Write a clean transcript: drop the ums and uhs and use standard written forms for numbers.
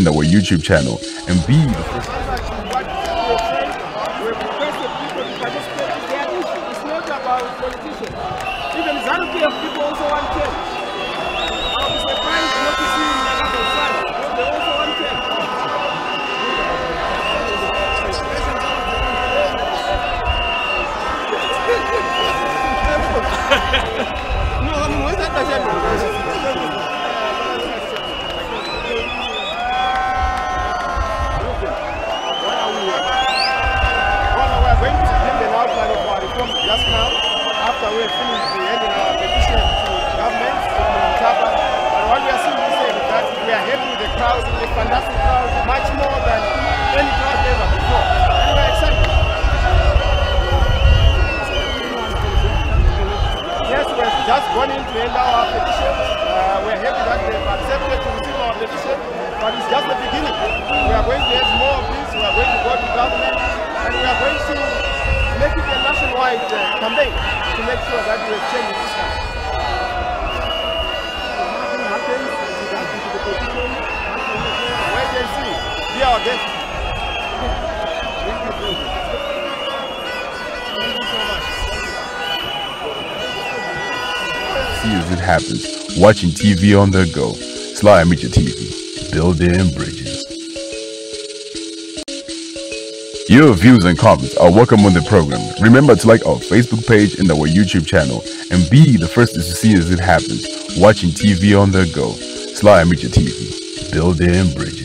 in our YouTube channel and be the first. It's not about politicians. Even ZANU-PF people also want change. I'll be surprised not to see Nyakato side. They also want change. No, I mean, what's that? We're going to begin the outline of our reforms just now, after we have finished the ending our petition to government, and what we are seeing is that we are happy with the crowd, a fantastic crowd, much more than any crowd ever before. And we are excited. Yes, we have just gone in to end our petition. We are happy that they have accepted to receive our petition, but it's just the beginning. We are going to have more of this, we are going to go to government, and we are going to make it a nationwide campaign to make sure that we change this country. Nothing happens with that into the petition. Wait and see. Be our guest. Thank you so much. See as it happens, watching TV on the go. Sly Media TV, building bridges. Your views and comments are welcome on the program. Remember to like our Facebook page and our YouTube channel and be the first to see as it happens, watching TV on the go. Sly Media TV, building bridges.